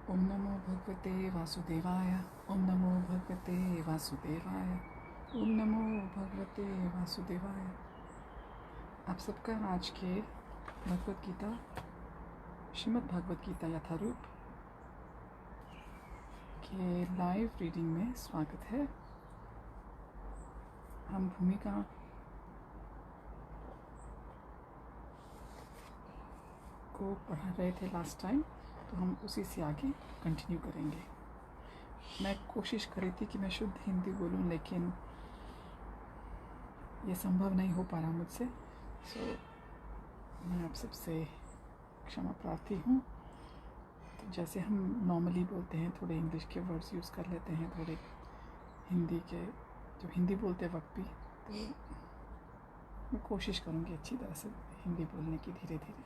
ओम नमो भगवते वासुदेवाय। ओम नमो भगवते वासुदेवाय। ओम नमो भगवते वासुदेवाय। आप सबका आज के भगवत गीता, श्रीमद् भगवत गीता यथारूप के लाइव रीडिंग में स्वागत है। हम भूमिका को पढ़ा रहे थे लास्ट टाइम, तो हम उसी से आगे कंटिन्यू करेंगे। मैं कोशिश कर रही थी कि मैं शुद्ध हिंदी बोलूं, लेकिन ये संभव नहीं हो पा रहा मुझसे। सो मैं आप सबसे क्षमा प्रार्थी हूँ। तो जैसे हम नॉर्मली बोलते हैं, थोड़े इंग्लिश के वर्ड्स यूज़ कर लेते हैं, थोड़े हिंदी के, जो हिंदी बोलते वक्त भी, तो मैं कोशिश करूँगी अच्छी तरह से हिंदी बोलने की, धीरे धीरे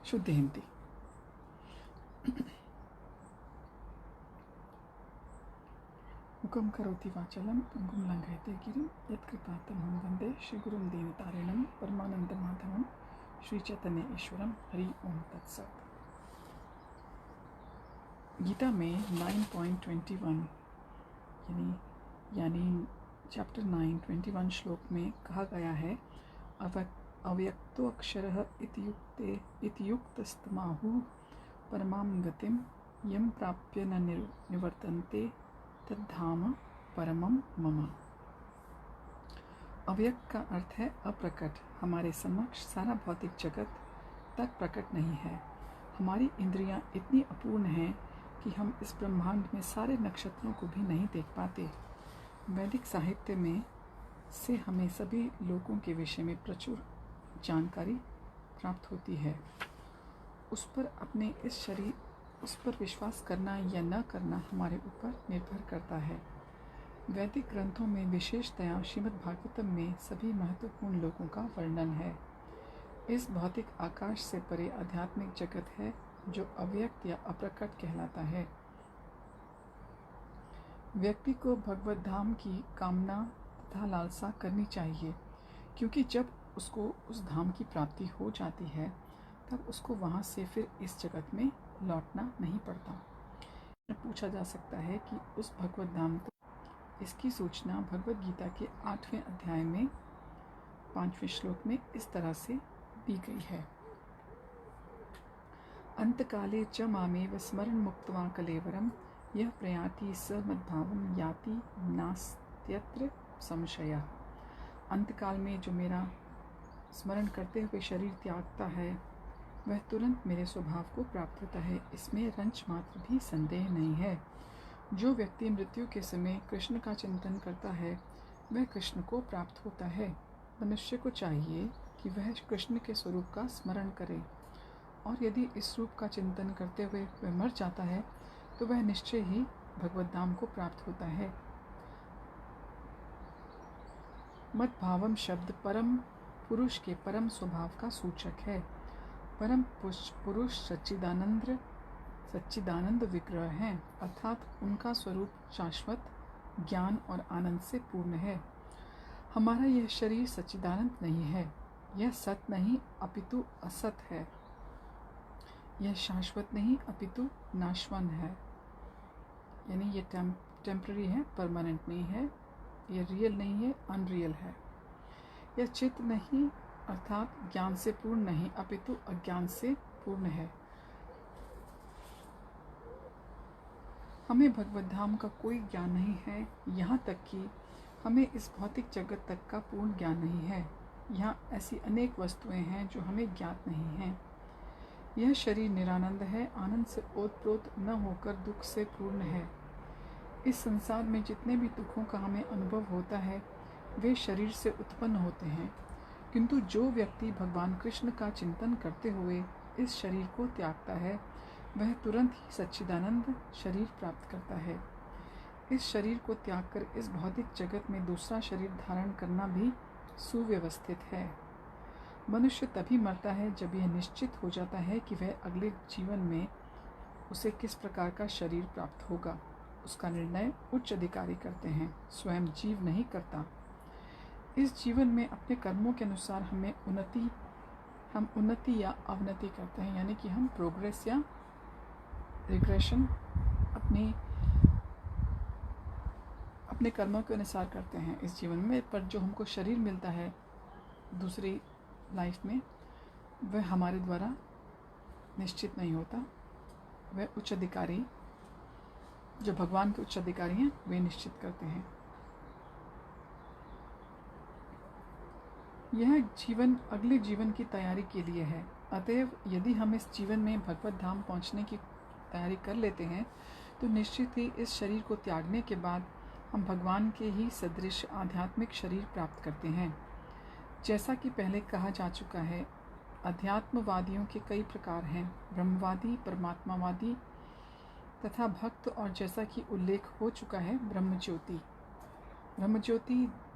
शुद्ध हिंदी। मुखं करोति वाचालं पंगुं लंघयते गिरिं यत्कृपातमहं वन्दे श्रीगुरुं दीनतारिणं परमानन्दमाधवं श्रीचैतन्य ईश्वरं। हरि ओम तत्सत्। गीता में 9.21 यानी चैप्टर 9 21 श्लोक में कहा गया है, अव्यक्तो अक्षरः इत्युक्तस्तमाहुः परमां गतिं यं प्राप्य न निवर्तन्ते तद्धाम परमं मम। अव्यक्त का अर्थ है अप्रकट। हमारे समक्ष सारा भौतिक जगत तक प्रकट नहीं है। हमारी इंद्रियां इतनी अपूर्ण हैं कि हम इस ब्रह्मांड में सारे नक्षत्रों को भी नहीं देख पाते। वैदिक साहित्य में से हमें सभी लोगों के विषय में प्रचुर जानकारी प्राप्त होती है। उस पर विश्वास करना या न करना हमारे ऊपर निर्भर करता है। वैदिक ग्रंथों में विशेषतया श्रीमद् भागवतम में सभी महत्वपूर्ण लोगों का वर्णन है। इस भौतिक आकाश से परे आध्यात्मिक जगत है जो अव्यक्त या अप्रकट कहलाता है। व्यक्ति को भगवत धाम की कामना तथा लालसा करनी चाहिए, क्योंकि जब उसको उस धाम की प्राप्ति हो जाती है तब उसको वहाँ से फिर इस जगत में लौटना नहीं पड़ता। पूछा जा सकता है कि उस भगवत धाम को, इसकी सूचना भगवत गीता के 8वें अध्याय में 5वें श्लोक में इस तरह से दी गई है। अंतकाले च मामेव स्मरण मुक्त्वा कलेवरम यह प्रयाति स मद्भावम याति नास्त्यत्र संशयः। अंतकाल में जो मेरा स्मरण करते हुए शरीर त्यागता है, वह तुरंत मेरे स्वभाव को प्राप्त होता है, इसमें रंच मात्र भी संदेह नहीं है। जो व्यक्ति मृत्यु के समय कृष्ण का चिंतन करता है, वह कृष्ण को प्राप्त होता है। मनुष्य को चाहिए कि वह कृष्ण के स्वरूप का स्मरण करे, और यदि इस रूप का चिंतन करते हुए वह मर जाता है तो वह निश्चय ही भगवत धाम को प्राप्त होता है। मद्भावम शब्द परम पुरुष के परम स्वभाव का सूचक है। परम पुरुष सच्चिदानंद विग्रह हैं, अर्थात उनका स्वरूप शाश्वत ज्ञान और आनंद से पूर्ण है। हमारा यह शरीर सच्चिदानंद नहीं है, यह सत नहीं अपितु असत है। यह शाश्वत नहीं अपितु नाशवान है, यानी ये टेम्पररी है, परमानेंट नहीं है। यह रियल नहीं है, अनरियल है। यह चित्त नहीं अर्थात ज्ञान से पूर्ण नहीं अपितु अज्ञान से पूर्ण है। हमें भगवत धाम का कोई ज्ञान नहीं है, यहाँ तक कि हमें इस भौतिक जगत तक का पूर्ण ज्ञान नहीं है। यहाँ ऐसी अनेक वस्तुएं हैं जो हमें ज्ञात नहीं हैं। यह शरीर निरानंद है, आनंद से ओतप्रोत न होकर दुख से पूर्ण है। इस संसार में जितने भी दुखों का हमें अनुभव होता है, वे शरीर से उत्पन्न होते हैं, किंतु जो व्यक्ति भगवान कृष्ण का चिंतन करते हुए इस शरीर को त्यागता है, वह तुरंत ही सच्चिदानंद शरीर प्राप्त करता है। इस शरीर को त्यागकर इस भौतिक जगत में दूसरा शरीर धारण करना भी सुव्यवस्थित है। मनुष्य तभी मरता है जब यह निश्चित हो जाता है कि वह अगले जीवन में उसे किस प्रकार का शरीर प्राप्त होगा। उसका निर्णय उच्च अधिकारी करते हैं, स्वयं जीव नहीं करता। इस जीवन में अपने कर्मों के अनुसार हम उन्नति या अवनति करते हैं, यानी कि हम प्रोग्रेस या रिग्रेशन अपने कर्मों के अनुसार करते हैं इस जीवन में, पर जो हमको शरीर मिलता है दूसरी लाइफ में वह हमारे द्वारा निश्चित नहीं होता। वह उच्च अधिकारी, जो भगवान के उच्च अधिकारी हैं, वे निश्चित करते हैं। यह जीवन अगले जीवन की तैयारी के लिए है। अतएव यदि हम इस जीवन में भगवत धाम पहुंचने की तैयारी कर लेते हैं तो निश्चित ही इस शरीर को त्यागने के बाद हम भगवान के ही सदृश आध्यात्मिक शरीर प्राप्त करते हैं। जैसा कि पहले कहा जा चुका है, अध्यात्मवादियों के कई प्रकार हैं, ब्रह्मवादी, परमात्मावादी तथा भक्त, और जैसा कि उल्लेख हो चुका है ब्रह्मज्योति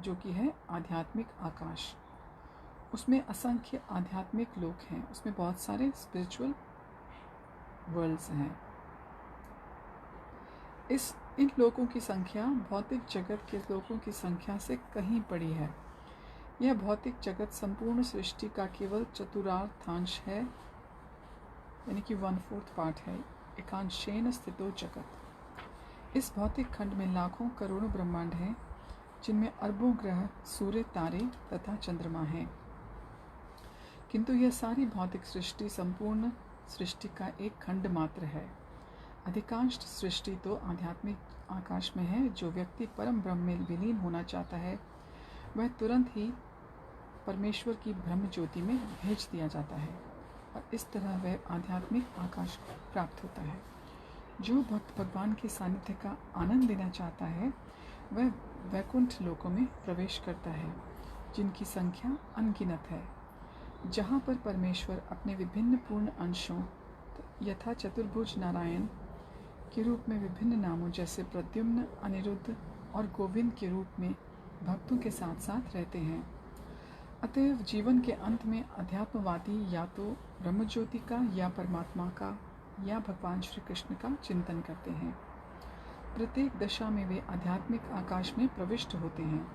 जो कि है आध्यात्मिक आकाश। उसमें असंख्य आध्यात्मिक लोक हैं, उसमें बहुत सारे स्पिरिचुअल वर्ल्ड्स हैं। इन लोगों की संख्या भौतिक जगत के लोगों की संख्या से कहीं बड़ी है। यह भौतिक जगत संपूर्ण सृष्टि का केवल चतुर्थांश है, यानी कि 1/4 पार्ट है। एकांशेन स्थितो जगत। इस भौतिक खंड में लाखों करोड़ों ब्रह्मांड हैं, जिनमें अरबों ग्रह, सूर्य, तारे तथा चंद्रमा हैं। किंतु यह सारी भौतिक सृष्टि संपूर्ण सृष्टि का एक खंड मात्र है। अधिकांश सृष्टि तो आध्यात्मिक आकाश में है। जो व्यक्ति परम ब्रह्म में विलीन होना चाहता है वह तुरंत ही परमेश्वर की ब्रह्म ज्योति में भेज दिया जाता है और इस तरह वह आध्यात्मिक आकाश प्राप्त होता है। जो भक्त भगवान के सानिध्य का आनंद लेना चाहता है वह वैकुंठ लोकों में प्रवेश करता है, जिनकी संख्या अनगिनत है, जहाँ पर परमेश्वर अपने विभिन्न पूर्ण अंशों यथा चतुर्भुज नारायण के रूप में विभिन्न नामों जैसे प्रद्युम्न, अनिरुद्ध और गोविंद के रूप में भक्तों के साथ साथ रहते हैं। अतएव जीवन के अंत में अध्यात्मवादी या तो ब्रह्मज्योति का या परमात्मा का या भगवान श्री कृष्ण का चिंतन करते हैं। प्रत्येक दशा में वे आध्यात्मिक आकाश में प्रविष्ट होते हैं,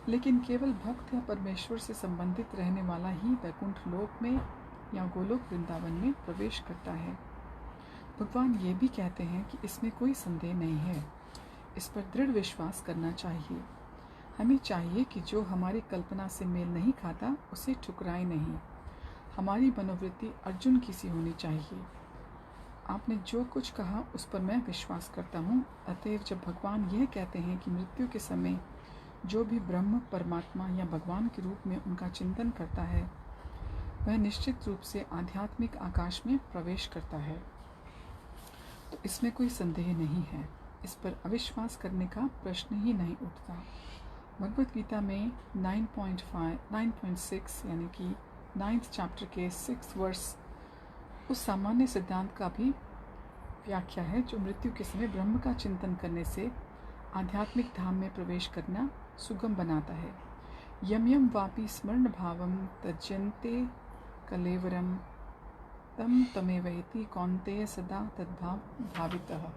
लेकिन केवल भक्त या परमेश्वर से संबंधित रहने वाला ही वैकुंठ लोक में या गोलोक वृंदावन में प्रवेश करता है। भगवान ये भी कहते हैं कि इसमें कोई संदेह नहीं है, इस पर दृढ़ विश्वास करना चाहिए। हमें चाहिए कि जो हमारी कल्पना से मेल नहीं खाता उसे ठुकराए नहीं। हमारी मनोवृत्ति अर्जुन की सी होनी चाहिए। आपने जो कुछ कहा उस पर मैं विश्वास करता हूँ। अतएव जब भगवान यह कहते हैं कि मृत्यु के समय जो भी ब्रह्म, परमात्मा या भगवान के रूप में उनका चिंतन करता है वह निश्चित रूप से आध्यात्मिक आकाश में प्रवेश करता है, तो इसमें कोई संदेह नहीं है। इस पर अविश्वास करने का प्रश्न ही नहीं उठता। भगवत गीता में 9.6 यानी कि 9th चैप्टर के 6th वर्स उस सामान्य सिद्धांत का भी व्याख्या है जो मृत्यु के समय ब्रह्म का चिंतन करने से आध्यात्मिक धाम में प्रवेश करना सुगम बनाता है। यम यम वापि स्मरण भावम त्यजन्ते कलेवरम तम तमेवैति कौन्तेय सदा तद्भाव भावितः।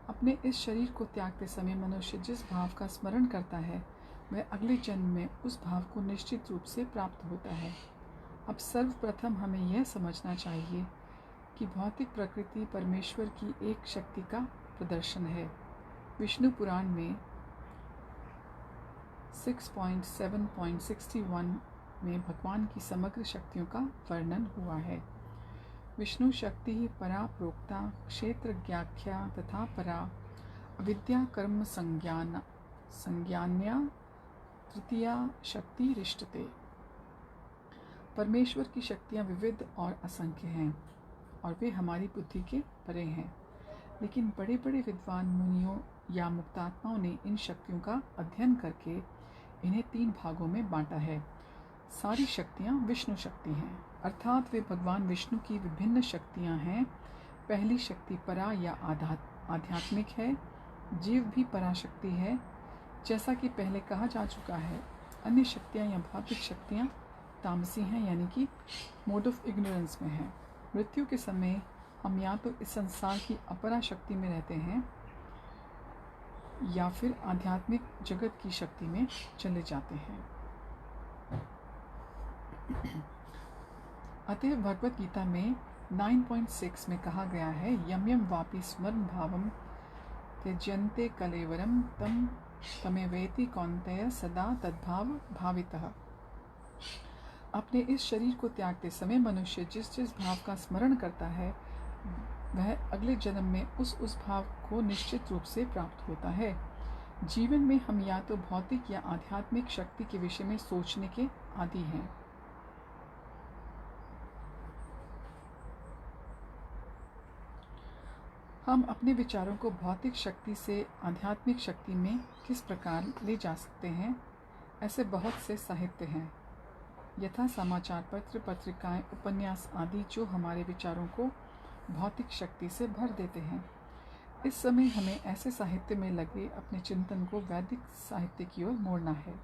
अपने इस शरीर को त्यागते समय मनुष्य जिस भाव का स्मरण करता है वह अगले जन्म में उस भाव को निश्चित रूप से प्राप्त होता है। अब सर्वप्रथम हमें यह समझना चाहिए कि भौतिक प्रकृति परमेश्वर की एक शक्ति का प्रदर्शन है। विष्णु पुराण में 6.7.61 में भगवान की समग्र शक्तियों का वर्णन हुआ है। विष्णु शक्ति ही परा प्रोक्ता क्षेत्रज्ञाख्या तथा परा अविद्या कर्म संज्ञान्या तृतीया शक्ति रिष्टते। परमेश्वर की शक्तियाँ विविध और असंख्य हैं और वे हमारी बुद्धि के परे हैं, लेकिन बड़े बड़े विद्वान मुनियों या मुक्तात्माओं ने इन शक्तियों का अध्ययन करके इन्हें 3 भागों में बांटा है। सारी शक्तियाँ विष्णु शक्ति हैं, अर्थात वे भगवान विष्णु की विभिन्न शक्तियाँ हैं। पहली शक्ति परा या आध्यात्मिक है। जीव भी पराशक्ति है, जैसा कि पहले कहा जा चुका है। अन्य शक्तियाँ या भौतिक शक्तियाँ तामसी हैं, यानी कि मोड ऑफ इग्नोरेंस में हैं। मृत्यु के समय हम या तो इस संसार की अपरा शक्ति में रहते हैं या फिर आध्यात्मिक जगत की शक्ति में चले जाते हैं। अतः भगवत गीता में 9.6 में कहा गया है, यम यम वापि स्मरण भावम त्यजन्ते कलेवरम तम तमेवेति कौन्तेय सदा तद्भाव भावितः। अपने इस शरीर को त्यागते समय मनुष्य जिस जिस भाव का स्मरण करता है वह अगले जन्म में उस भाव को निश्चित रूप से प्राप्त होता है। जीवन में हम या तो भौतिक या आध्यात्मिक शक्ति के विषय में सोचने के आदी हैं। हम अपने विचारों को भौतिक शक्ति से आध्यात्मिक शक्ति में किस प्रकार ले जा सकते हैं, ऐसे बहुत से साहित्य हैं, यथा समाचार पत्र, पत्रिकाएं, उपन्यास आदि, जो हमारे विचारों को भौतिक शक्ति से भर देते हैं। इस समय हमें ऐसे साहित्य में लगे अपने चिंतन को वैदिक साहित्य की ओर मोड़ना है।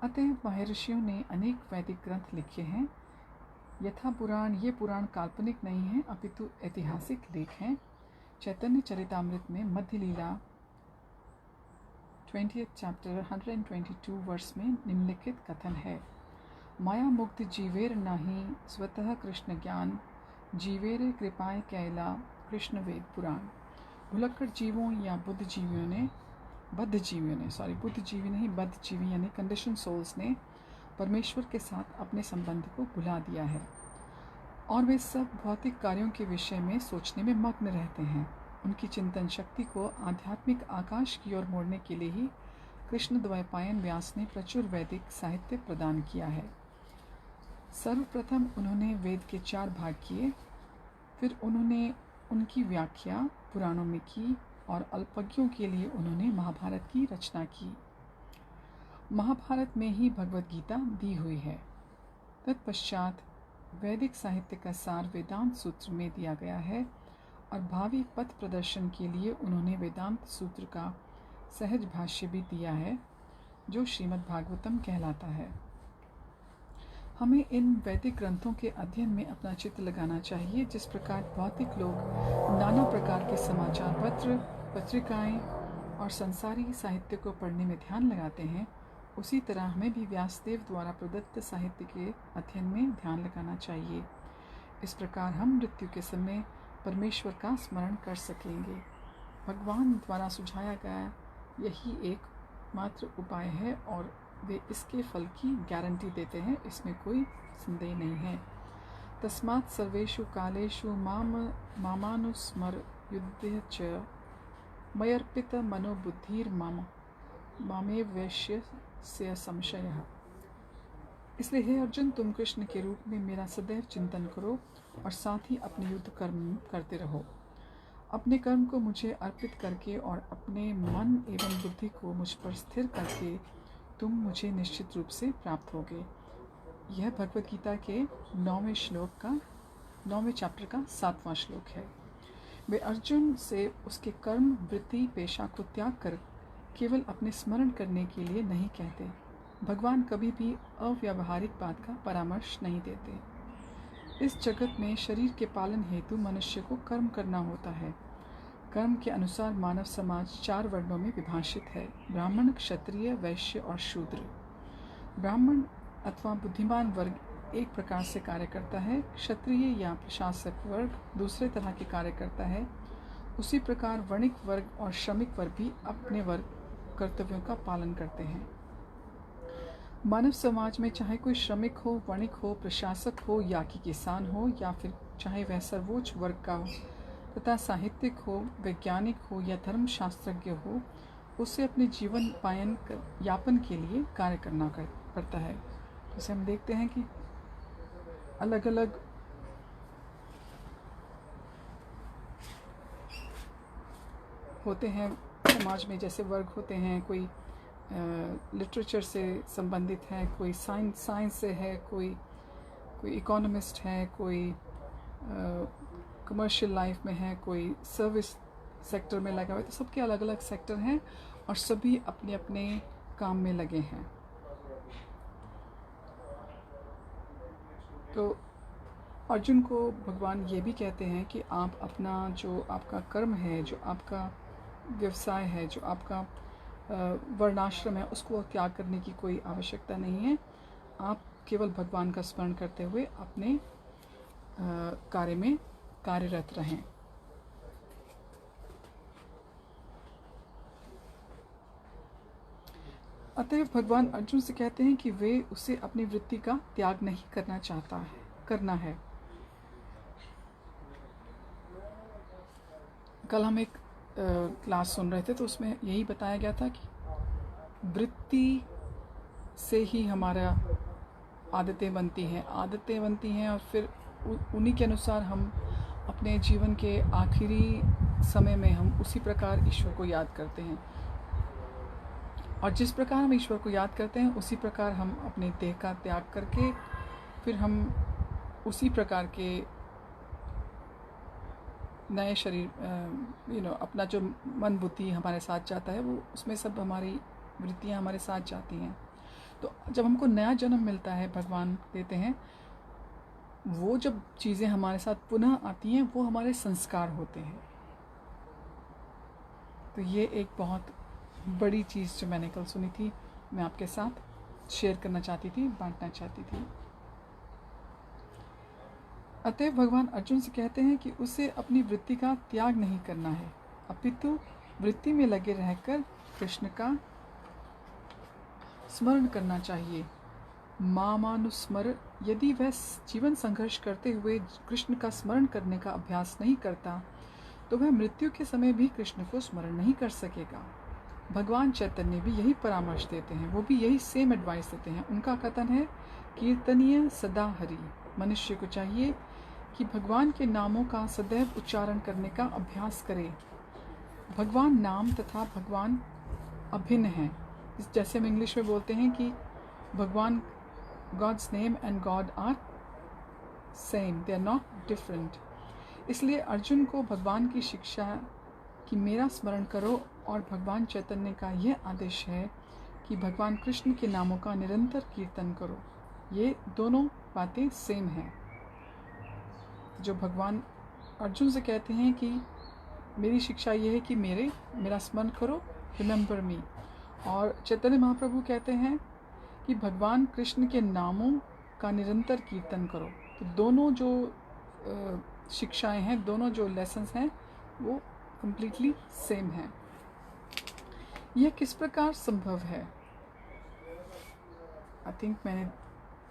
अतः महर्षियों ने अनेक वैदिक ग्रंथ लिखे हैं। यथा पुराण, ये पुराण काल्पनिक नहीं हैं अपितु ऐतिहासिक लेख हैं। चैतन्य चरितामृत में मध्य लीला 20th चैप्टर 122 वर्ष में निम्नलिखित कथन है, माया मुक्त जीवेर नाही स्वतः कृष्ण ज्ञान, जीवेर कृपाएं कैला कृष्ण वेद पुराण। भुलक्कड़ जीवों या बुद्धिजीवी यानी कंडीशन सोल्स ने परमेश्वर के साथ अपने संबंध को भुला दिया है और वे सब भौतिक कार्यों के विषय में सोचने में मग्न रहते हैं। उनकी चिंतन शक्ति को आध्यात्मिक आकाश की ओर मोड़ने के लिए ही कृष्ण द्वैपायन व्यास ने प्रचुर वैदिक साहित्य प्रदान किया है। सर्वप्रथम उन्होंने वेद के 4 भाग किए, फिर उन्होंने उनकी व्याख्या पुराणों में की और अल्पज्ञों के लिए उन्होंने महाभारत की रचना की। महाभारत में ही भगवद गीता दी हुई है। तत्पश्चात वैदिक साहित्य का सार वेदांत सूत्र में दिया गया है और भावी पथ प्रदर्शन के लिए उन्होंने वेदांत सूत्र का सहज भाष्य भी दिया है, जो श्रीमद् भागवतम कहलाता है। हमें इन वैदिक ग्रंथों के अध्ययन में अपना चित्त लगाना चाहिए। जिस प्रकार भौतिक लोग नाना प्रकार के समाचार पत्र, पत्रिकाएं और संसारी साहित्य को पढ़ने में ध्यान लगाते हैं, उसी तरह हमें भी व्यासदेव द्वारा प्रदत्त साहित्य के अध्ययन में ध्यान लगाना चाहिए। इस प्रकार हम मृत्यु के समय परमेश्वर का स्मरण कर सकेंगे। भगवान द्वारा सुझाया गया यही एकमात्र उपाय है और वे इसके फल की गारंटी देते हैं, इसमें कोई संदेह नहीं है। तस्मात् सर्वेषु कालेषु मामानुस्मर युद्धे च मयर्पित मनोबुद्धिर मामेव वैश्य से संशयः। इसलिए हे अर्जुन, तुम कृष्ण के रूप में मेरा सदैव चिंतन करो और साथ ही अपने युद्ध कर्म करते रहो। अपने कर्म को मुझे अर्पित करके और अपने मन एवं बुद्धि को मुझ पर स्थिर करके तुम मुझे निश्चित रूप से प्राप्त होगे। यह भगवद गीता के 9वें चैप्टर का 7वां श्लोक है। वे अर्जुन से उसके कर्म, वृत्ति, पेशा को त्याग कर केवल अपने स्मरण करने के लिए नहीं कहते। भगवान कभी भी अव्यावहारिक बात का परामर्श नहीं देते। इस जगत में शरीर के पालन हेतु मनुष्य को कर्म करना होता है। कर्म के अनुसार मानव समाज 4 वर्णों में विभाजित है, ब्राह्मण, क्षत्रिय, वैश्य और शूद्र। ब्राह्मण अथवा बुद्धिमान वर्ग एक प्रकार से कार्य करता है, क्षत्रिय या प्रशासक वर्ग दूसरे तरह के कार्य करता है। उसी प्रकार वणिक वर्ग और श्रमिक वर्ग भी अपने वर्ग कर्तव्यों का पालन करते हैं। मानव समाज में चाहे कोई श्रमिक हो, वणिक हो, प्रशासक हो या कि किसान हो, या फिर चाहे वह सर्वोच्च वर्ग का हो तथा साहित्यिक हो, वैज्ञानिक हो या धर्मशास्त्रज्ञ हो, उसे अपने जीवन यापन के लिए कार्य करना पड़ता है। जैसे हम देखते हैं कि अलग अलग होते हैं समाज में, जैसे वर्ग होते हैं, कोई लिटरेचर से संबंधित है, कोई साइंस से है, कोई इकोनॉमिस्ट है, कोई कमर्शियल लाइफ में है, कोई सर्विस सेक्टर में लगा हुआ है। तो सबके अलग अलग सेक्टर हैं और सभी अपने अपने काम में लगे हैं। तो अर्जुन को भगवान ये भी कहते हैं कि आप अपना जो आपका कर्म है, जो आपका व्यवसाय है, जो आपका वर्णाश्रम है, उसको त्याग करने की कोई आवश्यकता नहीं है। आप केवल भगवान का स्मरण करते हुए अपने कार्य में कार्यरत रहें। अतएव भगवान अर्जुन से कहते हैं कि वे उसे अपनी वृत्ति का त्याग नहीं करना है। कल हम एक क्लास सुन रहे थे तो उसमें यही बताया गया था कि वृत्ति से ही हमारा आदतें बनती हैं और फिर उन्हीं के अनुसार हम अपने जीवन के आखिरी समय में हम उसी प्रकार ईश्वर को याद करते हैं, और जिस प्रकार हम ईश्वर को याद करते हैं उसी प्रकार हम अपने देह का त्याग करके फिर हम उसी प्रकार के नए शरीर अपना जो मन बुद्धि हमारे साथ जाता है वो उसमें सब हमारी वृत्तियाँ हमारे साथ जाती हैं। तो जब हमको नया जन्म मिलता है, भगवान देते हैं, वो जब चीज़ें हमारे साथ पुनः आती हैं वो हमारे संस्कार होते हैं। तो ये एक बहुत बड़ी चीज़ जो मैंने कल सुनी थी, मैं आपके साथ शेयर करना चाहती थी, बांटना चाहती थी। अतएव भगवान अर्जुन से कहते हैं कि उसे अपनी वृत्ति का त्याग नहीं करना है, अपितु वृत्ति में लगे रहकर कृष्ण का स्मरण करना चाहिए। मामानुस्मर, यदि वह जीवन संघर्ष करते हुए कृष्ण का स्मरण करने का अभ्यास नहीं करता तो वह मृत्यु के समय भी कृष्ण को स्मरण नहीं कर सकेगा। भगवान चैतन्य भी यही परामर्श देते हैं, वो भी यही सेम एडवाइस देते हैं। उनका कथन है, कीर्तनीय सदा हरि, मनुष्य को चाहिए कि भगवान के नामों का सदैव उच्चारण करने का अभ्यास करे। भगवान नाम तथा भगवान अभिन्न हैं। जैसे हम इंग्लिश में बोलते हैं कि भगवान, God's name and God are same, they are not different. इसलिए अर्जुन को भगवान की शिक्षा कि मेरा स्मरण करो, और भगवान चैतन्य का यह आदेश है कि भगवान कृष्ण के नामों का निरंतर कीर्तन करो। ये दोनों बातें सेम हैं। जो भगवान अर्जुन से कहते हैं कि मेरी शिक्षा ये है कि मेरा स्मरण करो, रिमेंबर मी, और चैतन्य महाप्रभु कहते हैं कि भगवान कृष्ण के नामों का निरंतर कीर्तन करो। तो दोनों जो शिक्षाएं हैं, दोनों जो लेसन्स हैं, वो कम्प्लीटली सेम हैं। यह किस प्रकार संभव है? आई थिंक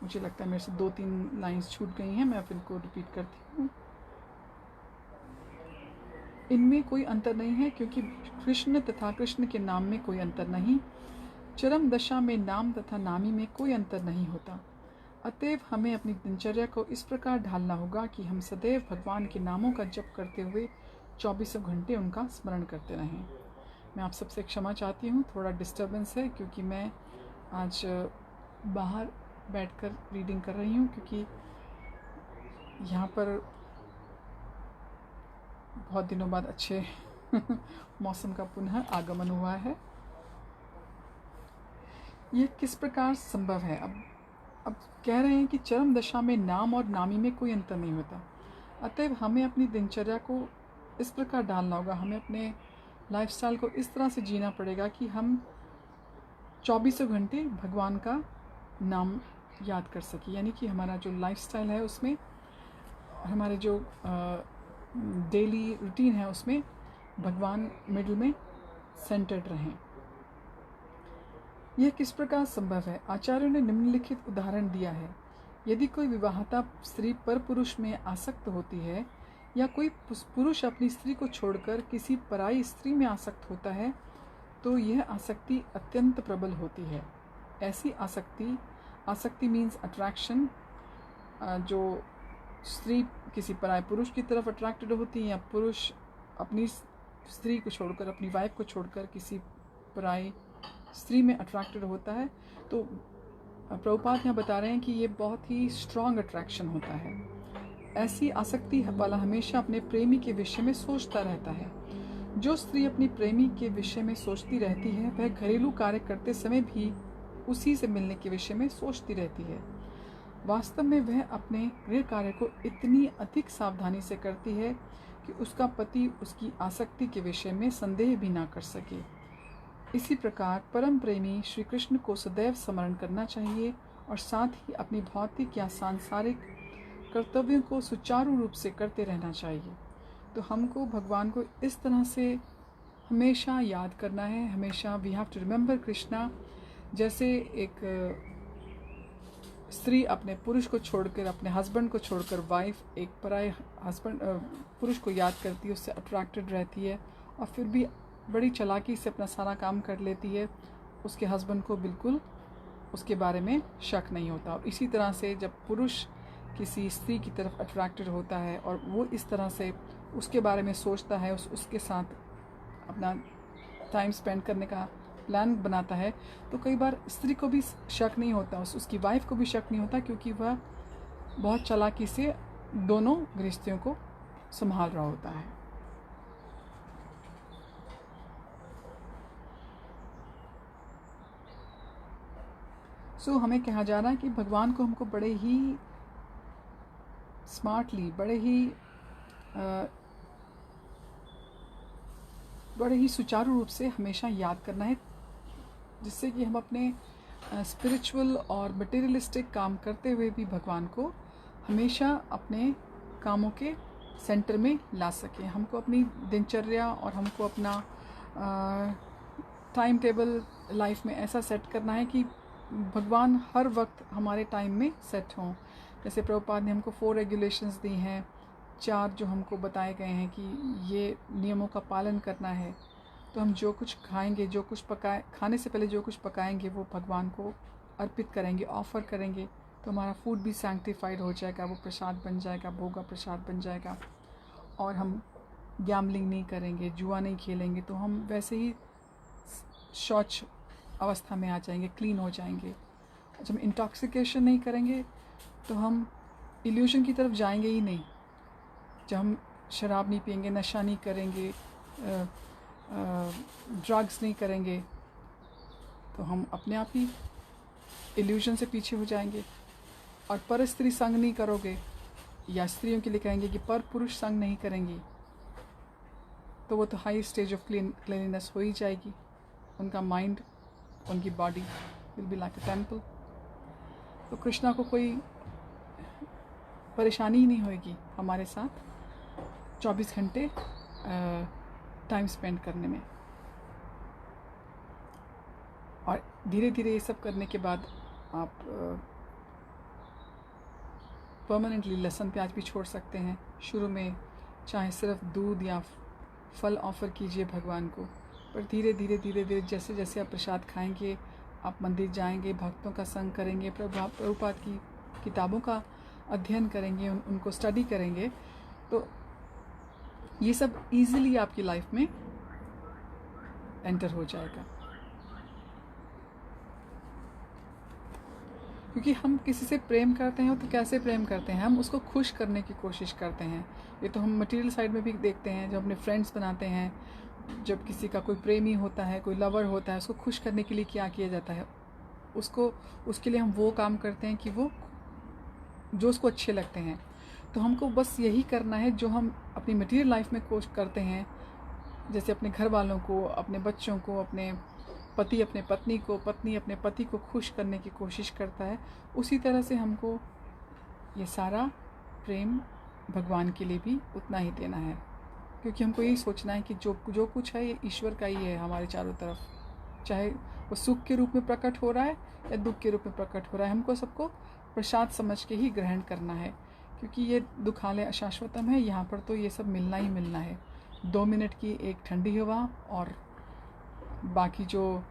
मुझे लगता है मेरे से 2-3 लाइंस छूट गई हैं, मैं फिर इनको रिपीट करती हूँ। इनमें कोई अंतर नहीं है, क्योंकि कृष्ण तथा कृष्ण के नाम में कोई अंतर नहीं। चरम दशा में नाम तथा नामी में कोई अंतर नहीं होता। अतएव हमें अपनी दिनचर्या को इस प्रकार ढालना होगा कि हम सदैव भगवान के नामों का जप करते हुए 24 घंटे उनका स्मरण करते रहें। मैं आप सबसे क्षमा चाहती हूँ, थोड़ा डिस्टर्बेंस है क्योंकि मैं आज बाहर बैठकर रीडिंग कर रही हूँ, क्योंकि यहाँ पर बहुत दिनों बाद अच्छे मौसम का पुनः आगमन हुआ है। यह किस प्रकार संभव है? अब कह रहे हैं कि चरम दशा में नाम और नामी में कोई अंतर नहीं होता। अतएव हमें अपनी दिनचर्या को इस प्रकार डालना होगा, हमें अपने लाइफस्टाइल को इस तरह से जीना पड़ेगा कि हम 24 घंटे भगवान का नाम याद कर सकें। यानी कि हमारा जो लाइफस्टाइल है उसमें, हमारे जो डेली रूटीन है उसमें भगवान मिडिल में सेंटर्ड रहें। यह किस प्रकार संभव है? आचार्यों ने निम्नलिखित उदाहरण दिया है। यदि कोई विवाहिता स्त्री पर पुरुष में आसक्त होती है, या कोई पुरुष अपनी स्त्री को छोड़कर किसी पराई स्त्री में आसक्त होता है, तो यह आसक्ति अत्यंत प्रबल होती है। ऐसी आसक्ति मीन्स अट्रैक्शन, जो स्त्री किसी पराये पुरुष की तरफ अट्रैक्टेड होती है, या पुरुष अपनी स्त्री को छोड़कर, अपनी वाइफ को छोड़कर किसी पराई स्त्री में अट्रैक्टेड होता है, तो प्रभुपाद यहाँ बता रहे हैं कि ये बहुत ही स्ट्रॉन्ग अट्रैक्शन होता है। ऐसी आसक्ति वाला हमेशा अपने प्रेमी के विषय में सोचता रहता है। जो स्त्री अपनी प्रेमी के विषय में सोचती रहती है, वह घरेलू कार्य करते समय भी उसी से मिलने के विषय में सोचती रहती है। वास्तव में वह अपने गृह कार्य को इतनी अधिक सावधानी से करती है कि उसका पति उसकी आसक्ति के विषय में संदेह भी ना कर सके। इसी प्रकार परम प्रेमी श्री कृष्ण को सदैव स्मरण करना चाहिए, और साथ ही अपनी भौतिक या सांसारिक कर्तव्यों को सुचारू रूप से करते रहना चाहिए। तो हमको भगवान को इस तरह से हमेशा याद करना है, हमेशा we have to remember Krishna. जैसे एक स्त्री अपने पुरुष को छोड़कर, अपने हस्बैंड को छोड़कर, वाइफ एक पराए हस्बैंड पुरुष को याद करती है, उससे अट्रैक्टेड रहती है और फिर भी बड़ी चालाकी से अपना सारा काम कर लेती है, उसके हस्बैंड को बिल्कुल उसके बारे में शक नहीं होता। और इसी तरह से जब पुरुष किसी स्त्री की तरफ अट्रैक्टेड होता है और वो इस तरह से उसके बारे में सोचता है, उसके साथ अपना टाइम स्पेंड करने का प्लान बनाता है, तो कई बार स्त्री को भी शक नहीं होता, उसकी वाइफ को भी शक नहीं होता, क्योंकि वह बहुत चालाकी से दोनों गृहस्थियों को संभाल रहा होता है। सो हमें कहा जा रहा है कि भगवान को हमको बड़े ही स्मार्टली, बड़े ही सुचारू रूप से हमेशा याद करना है, जिससे कि हम अपने स्पिरिचुअल और मटेरियलिस्टिक काम करते हुए भी भगवान को हमेशा अपने कामों के सेंटर में ला सकें। हमको अपनी दिनचर्या और हमको अपना टाइम टेबल लाइफ में ऐसा सेट करना है कि भगवान हर वक्त हमारे टाइम में सेट हों। जैसे प्रभुपाद ने हमको 4 रेगुलेशंस दी हैं, 4 जो हमको बताए गए हैं कि ये नियमों का पालन करना है। तो हम जो कुछ खाएंगे, जो कुछ खाने से पहले जो कुछ पकाएंगे वो भगवान को अर्पित करेंगे, ऑफ़र करेंगे, तो हमारा फूड भी सैंक्टिफाइड हो जाएगा, वो प्रसाद बन जाएगा, भोगा प्रसाद बन जाएगा। और हम गैम्बलिंग नहीं करेंगे, जुआ नहीं खेलेंगे, तो हम वैसे ही शौच अवस्था में आ जाएंगे, क्लीन हो जाएंगे। जब हम इंटॉक्सिकेशन नहीं करेंगे तो हम इल्यूशन की तरफ जाएंगे ही नहीं। जब हम शराब नहीं पिएंगे, नशा नहीं करेंगे, ड्रग्स नहीं करेंगे, तो हम अपने आप ही इल्यूशन से पीछे हो जाएंगे। और पर स्त्री संग नहीं करोगे, या स्त्रियों के लिए कहेंगे कि पर पुरुष संग नहीं करेंगी, तो वो तो हाई स्टेज ऑफ क्लीनलीनेस हो ही जाएगी। उनका माइंड, उनकी body will be like a temple. तो कृष्णा को कोई परेशानी ही नहीं होगी हमारे साथ 24 घंटे टाइम स्पेंड करने में। और धीरे धीरे ये सब करने के बाद आप परमानेंटली लहसुन प्याज भी छोड़ सकते हैं। शुरू में चाहे सिर्फ दूध या फल ऑफ़र कीजिए भगवान को, पर धीरे धीरे जैसे जैसे आप प्रसाद खाएंगे, आप मंदिर जाएंगे, भक्तों का संग करेंगे, प्रभुपाद की किताबों का अध्ययन करेंगे, उनको स्टडी करेंगे, तो ये सब इजीली आपकी लाइफ में एंटर हो जाएगा। क्योंकि हम किसी से प्रेम करते हैं तो कैसे प्रेम करते हैं, हम उसको खुश करने की कोशिश करते हैं। ये तो हम मटेरियल साइड में भी देखते हैं, जब अपने फ्रेंड्स बनाते हैं, जब किसी का कोई प्रेमी होता है, कोई लवर होता है, उसको खुश करने के लिए क्या किया जाता है, उसके लिए हम वो काम करते हैं कि वो जो उसको अच्छे लगते हैं। तो हमको बस यही करना है जो हम अपनी मटेरियल लाइफ में कोशिश करते हैं, जैसे अपने घर वालों को, अपने बच्चों को, अपने पति अपने पत्नी को, पत्नी अपने पति को खुश करने की कोशिश करता है, उसी तरह से हमको ये सारा प्रेम भगवान के लिए भी उतना ही देना है। क्योंकि हमको यही सोचना है कि जो कुछ है ये ईश्वर का ही है हमारे चारों तरफ, चाहे वो सुख के रूप में प्रकट हो रहा है या दुख के रूप में प्रकट हो रहा है, हमको सबको प्रसाद समझ के ही ग्रहण करना है। क्योंकि ये दुखालय अशाश्वतम है, यहाँ पर तो ये सब मिलना ही मिलना है। 2 मिनट की एक ठंडी हवा और बाकी जो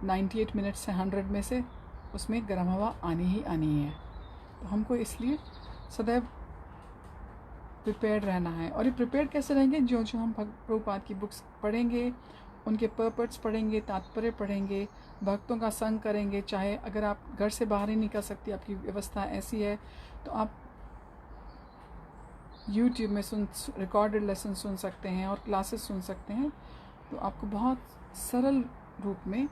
98 मिनट्स हैं 100 में से, उसमें गर्म हवा आनी ही आनी है। तो हमको इसलिए सदैव प्रिपेयर्ड रहना है। और ये प्रिपेयर्ड कैसे रहेंगे, जो हम प्रभुपाद की बुक्स पढ़ेंगे, उनके पर्पस पढ़ेंगे, तात्पर्य पढ़ेंगे, भक्तों का संग करेंगे। चाहे अगर आप घर से बाहर ही निकल सकती, आपकी व्यवस्था ऐसी है, तो आप YouTube में रिकॉर्डेड लेसन सुन सकते हैं और क्लासेस सुन सकते हैं। तो आपको बहुत सरल रूप में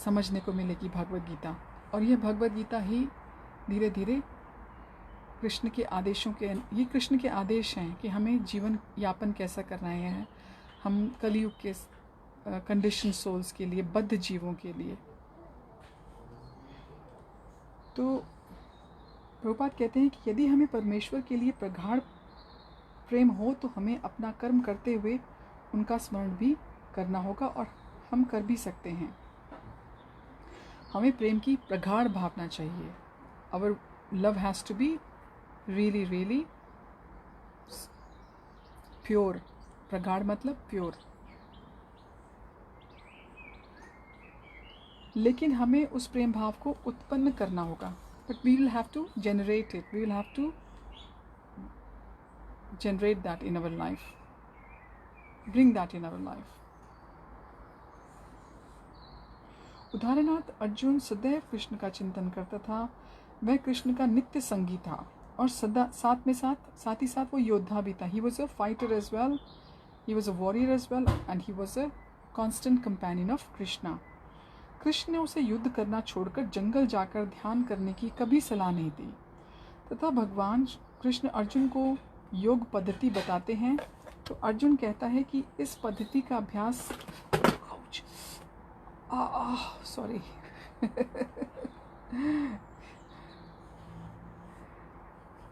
समझने को मिलेगी भगवद गीता। और यह भगवद गीता ही धीरे धीरे कृष्ण के आदेशों के, ये कृष्ण के आदेश हैं कि हमें जीवन यापन कैसा करना है, हम कलयुग के कंडीशन सोल्स के लिए, बद्ध जीवों के लिए। तो प्रभुपाद कहते हैं कि यदि हमें परमेश्वर के लिए प्रगाढ़ प्रेम हो तो हमें अपना कर्म करते हुए उनका स्मरण भी करना होगा, और हम कर भी सकते हैं। हमें प्रेम की प्रगाढ़ भावना चाहिए। Our love has to be really really pure. प्रगाढ़ मतलब प्योर। लेकिन हमें उस प्रेम भाव को उत्पन्न करना होगा। But we will have to generate it, we will have to generate that in our life, bring that in our life. उदाहरणार्थ अर्जुन सदैव कृष्ण का चिंतन करता था, वह कृष्ण का नित्य संगी था, और सदा साथ ही साथ वो योद्धा भी था। He was a fighter as well, he was a warrior as well, and he was a constant companion of Krishna. Krishna ने उसे युद्ध करना छोड़कर जंगल जाकर ध्यान करने की कभी सलाह नहीं दी, तथा भगवान कृष्ण अर्जुन को योग पद्धति बताते हैं। तो अर्जुन कहता है कि इस पद्धति का अभ्यास सॉरी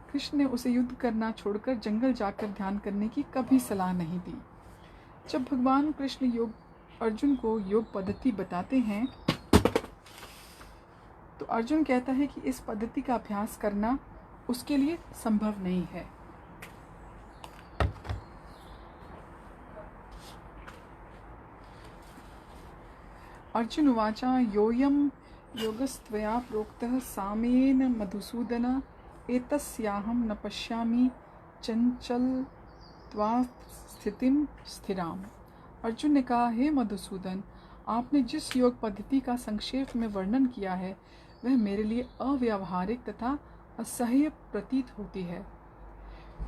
कृष्ण ने उसे युद्ध करना छोड़कर जंगल जाकर ध्यान करने की कभी सलाह नहीं दी। जब भगवान कृष्ण अर्जुन को योग पद्धति बताते हैं तो अर्जुन कहता है कि इस पद्धति का अभ्यास करना उसके लिए संभव नहीं है। अर्जुन उवाचा योऽयं योगस्त्वया प्रोक्तः सामेन मधुसूदन एतस्याहं न पश्यामि चंचलत्वात् स्थितिं स्थिराम। अर्जुन ने कहा, हे मधुसूदन, आपने जिस योग पद्धति का संक्षेप में वर्णन किया है वह मेरे लिए अव्यावहारिक तथा असह्य प्रतीत होती है,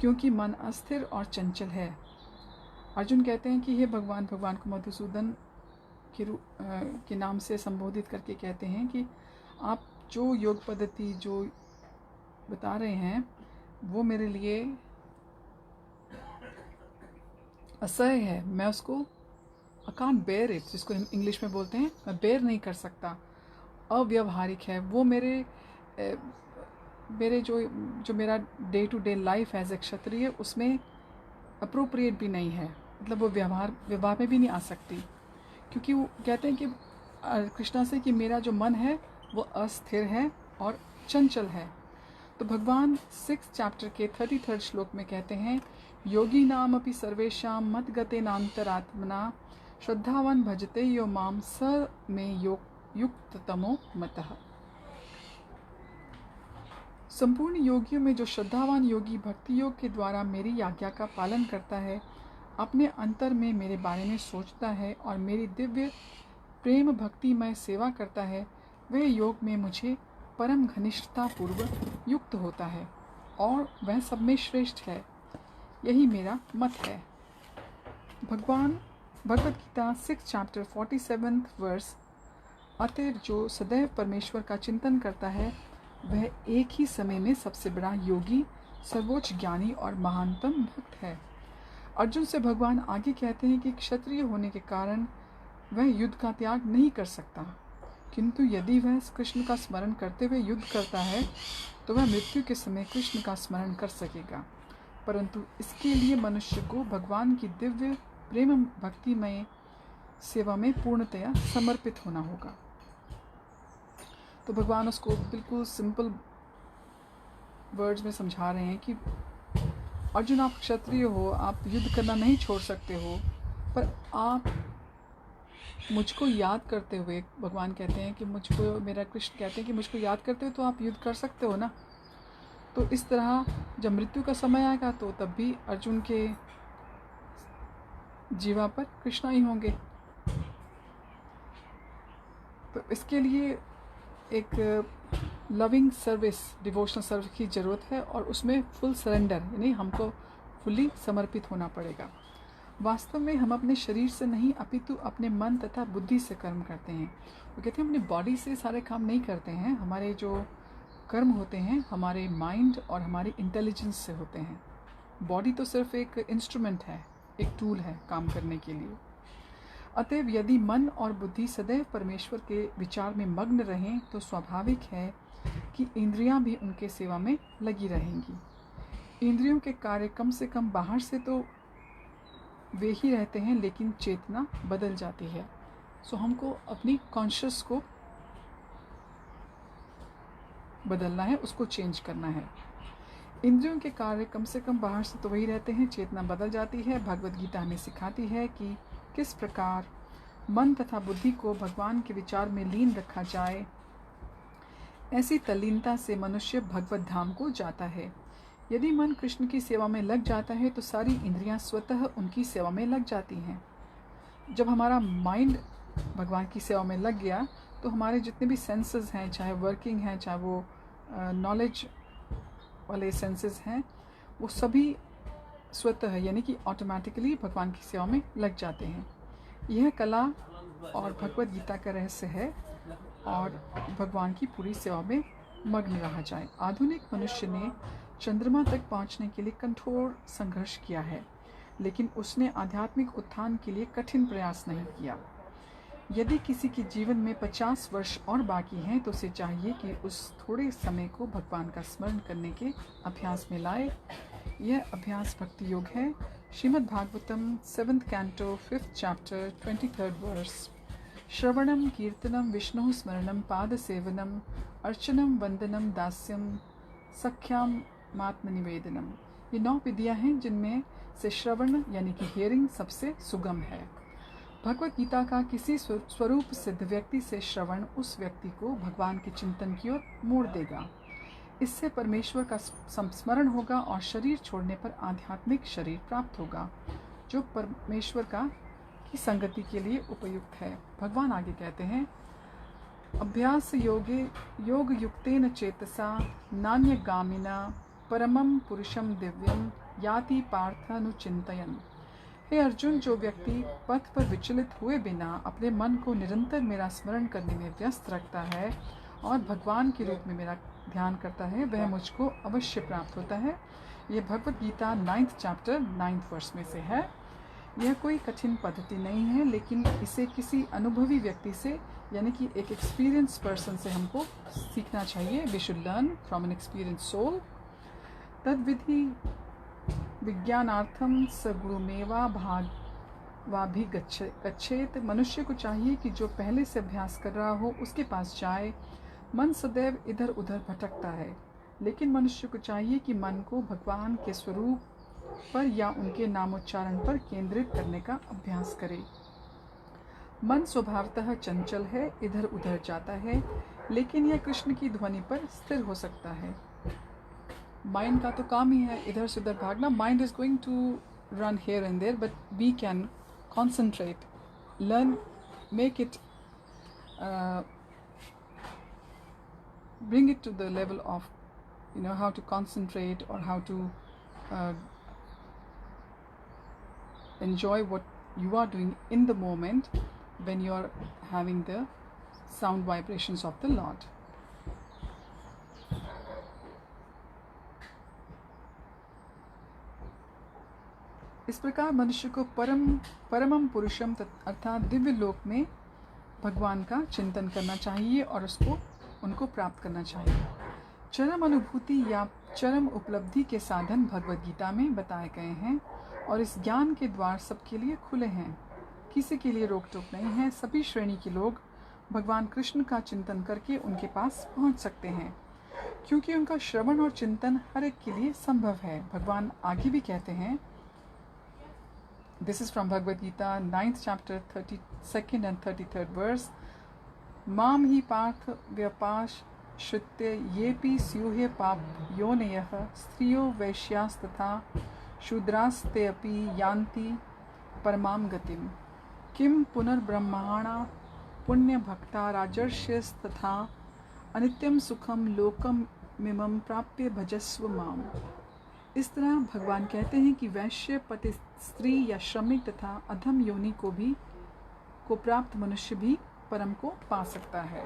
क्योंकि मन अस्थिर और चंचल है। अर्जुन कहते हैं कि हे भगवान को मधुसूदन के नाम से संबोधित करके कहते हैं कि आप जो योग पद्धति जो बता रहे हैं वो मेरे लिए असह्य है। मैं उसको आई कांट बेयर इट, जिसको हम इंग्लिश में बोलते हैं, मैं बेयर नहीं कर सकता। अव्यवहारिक है वो मेरे जो मेरा day to day life as a Kshatriya उसमें अप्रोप्रिएट भी नहीं है, मतलब वो व्यवहार में भी नहीं आ सकती, क्योंकि वो कहते हैं कि कृष्णा से कि मेरा जो मन है वो अस्थिर है और चंचल है। तो भगवान 6 चैप्टर के 33 श्लोक में कहते हैं, योगी नाम अपि सर्वेषां मद्गतेनान्तरात्मना श्रद्धावान भजते यो माम स में युक्ततमो मतः। संपूर्ण योगियों में जो श्रद्धावान योगी भक्ति योग के द्वारा मेरी आज्ञा का पालन करता है, अपने अंतर में मेरे बारे में सोचता है और मेरी दिव्य प्रेम भक्तिमय सेवा करता है, वह योग में मुझे परम घनिष्ठता पूर्वक युक्त होता है और वह सब में श्रेष्ठ है। यही मेरा मत है। भगवद गीता 6 चैप्टर 47 वर्स, अतएव जो सदैव परमेश्वर का चिंतन करता है वह एक ही समय में सबसे बड़ा योगी, सर्वोच्च ज्ञानी और महानतम भक्त है। अर्जुन से भगवान आगे कहते हैं कि क्षत्रिय होने के कारण वह युद्ध का त्याग नहीं कर सकता, किंतु यदि वह कृष्ण का स्मरण करते हुए युद्ध करता है तो वह मृत्यु के समय कृष्ण का स्मरण कर सकेगा। परंतु इसके लिए मनुष्य को भगवान की दिव्य प्रेम भक्तिमय सेवा में पूर्णतया समर्पित होना होगा। तो भगवान उसको बिल्कुल सिंपल वर्ड्स में समझा रहे हैं कि अर्जुन, आप क्षत्रिय हो, आप युद्ध करना नहीं छोड़ सकते हो, पर आप मुझको याद करते हुए, भगवान कहते हैं कि मुझको, मेरा कृष्ण कहते हैं कि मुझको याद करते हुए तो आप युद्ध कर सकते हो ना। तो इस तरह जब मृत्यु का समय आएगा तो तब भी अर्जुन के जीवा पर कृष्णा ही होंगे। तो इसके लिए एक लविंग सर्विस, डिवोशनल सर्विस की ज़रूरत है और उसमें फुल सरेंडर, यानी हमको फुल्ली समर्पित होना पड़ेगा। वास्तव में हम अपने शरीर से नहीं अपितु अपने मन तथा बुद्धि से कर्म करते हैं। वो कहते हैं अपनी बॉडी से सारे काम नहीं करते हैं, हमारे जो कर्म होते हैं हमारे माइंड और हमारी इंटेलिजेंस से होते हैं। बॉडी तो सिर्फ एक इंस्ट्रूमेंट है, एक टूल है काम करने के लिए। अतएव यदि मन और बुद्धि सदैव परमेश्वर के विचार में मग्न रहें तो स्वाभाविक है कि इंद्रियां भी उनके सेवा में लगी रहेंगी। इंद्रियों के कार्य कम से कम बाहर से तो वे ही रहते हैं, लेकिन चेतना बदल जाती है। सो हमको अपनी कॉन्शियस को बदलना है, उसको चेंज करना है। इंद्रियों के कार्य कम से कम बाहर से तो वही रहते हैं, चेतना बदल जाती है। भगवद गीता हमें सिखाती है कि किस प्रकार मन तथा बुद्धि को भगवान के विचार में लीन रखा जाए। ऐसी तल्लीनता से मनुष्य भगवत धाम को जाता है। यदि मन कृष्ण की सेवा में लग जाता है तो सारी इंद्रियां स्वतः उनकी सेवा में लग जाती हैं। जब हमारा माइंड भगवान की सेवा में लग गया तो हमारे जितने भी सेंसेस हैं, चाहे वर्किंग हैं, चाहे वो नॉलेज वाले सेंसेस हैं, वो सभी स्वतः यानी कि ऑटोमेटिकली भगवान की सेवा में लग जाते हैं। यह कला और भगवद गीता का रहस्य है और भगवान की पूरी सेवा में मग्न रहा जाए। आधुनिक मनुष्य ने चंद्रमा तक पहुंचने के लिए कठोर संघर्ष किया है, लेकिन उसने आध्यात्मिक उत्थान के लिए कठिन प्रयास नहीं किया। यदि किसी के जीवन में 50 वर्ष और बाकी हैं तो उसे चाहिए कि उस थोड़े समय को भगवान का स्मरण करने के अभ्यास में लाए। यह अभ्यास भक्ति योग है। Shrimad Bhagavatam 7th canto 5th chapter 23rd verse। श्रवणम कीर्तनम विष्णु स्मरणम पाद सेवनम अर्चनम वंदनम दास्यम सख्याम आत्मनिवेदनम। ये 9 विधियाँ हैं जिनमें से श्रवण यानी कि हियरिंग सबसे सुगम है। भगवत गीता का किसी स्वरूप सिद्ध व्यक्ति से श्रवण उस व्यक्ति को भगवान के चिंतन की ओर मोड़ देगा। इससे परमेश्वर का संस्मरण होगा और शरीर छोड़ने पर आध्यात्मिक शरीर प्राप्त होगा, जो परमेश्वर की संगति के लिए उपयुक्त है। भगवान आगे कहते हैं, अभ्यास योग युक्तेन चेतसा नान्यगामिना परमं पुरुषम दिव्यम याति पार्थानुचिंतयन्। हे अर्जुन, जो व्यक्ति पथ पर विचलित हुए बिना अपने मन को निरंतर मेरा स्मरण करने में व्यस्त रखता है और भगवान के रूप में मेरा ध्यान करता है, वह मुझको अवश्य प्राप्त होता है। ये Bhagavad Gita 9th chapter 9th verse में से है। यह कोई कठिन पद्धति नहीं है, लेकिन इसे किसी अनुभवी व्यक्ति से यानी कि एक एक्सपीरियंस पर्सन से हमको सीखना चाहिए। We should learn from an experience soul. तद विधि विज्ञानार्थम सगुणमेवा भागवाभिगच्छेत। मनुष्य को चाहिए कि जो पहले से अभ्यास कर रहा हो उसके पास जाए। मन सदैव इधर उधर भटकता है, लेकिन मनुष्य को चाहिए कि मन को भगवान के स्वरूप पर या उनके नामोच्चारण पर केंद्रित करने का अभ्यास करे। मन स्वभावतः चंचल है, इधर उधर जाता है, लेकिन यह कृष्ण की ध्वनि पर स्थिर हो सकता है। माइंड का तो काम ही है इधर से उधर भागना। Mind is going to run here and there, but we can concentrate, learn, make it, bring it to the level of how to concentrate or how to enjoy what you are doing in the moment when you are having the sound vibrations of the Lord. इस प्रकार मनुष्य को परमम पुरुषम अर्थात दिव्य लोक में भगवान का चिंतन करना चाहिए और उनको प्राप्त करना चाहिए। चरम अनुभूति या चरम उपलब्धि के साधन भगवद गीता में बताए गए हैं और इस ज्ञान के द्वार सबके लिए खुले हैं। किसी के लिए रोक टोक नहीं है। सभी श्रेणी के लोग भगवान कृष्ण का चिंतन करके उनके पास पहुंच सकते हैं, क्योंकि उनका श्रवण और चिंतन हर एक के लिए संभव है। भगवान आगे भी कहते हैं, this is from Bhagavad Gita 9th chapter 32nd and 33rd verse। माम ही पार्थ व्यपाश श्रुत्य येपि स्यूहे पाप योनयः स्त्रियो वैश्यास्तथा शूद्रास्तेऽपि यान्ति परमां गतिम। किम पुनर्ब्रह्माणा पुण्यभक्ता राजर्षयस्तथा अनित्यं सुखम लोकम मिमं प्राप्य भजस्व माम। इस तरह भगवान कहते हैं कि वैश्य, पति, स्त्री या श्रमिक तथा अधम योनि को प्राप्त मनुष्य भी परम को पा सकता है।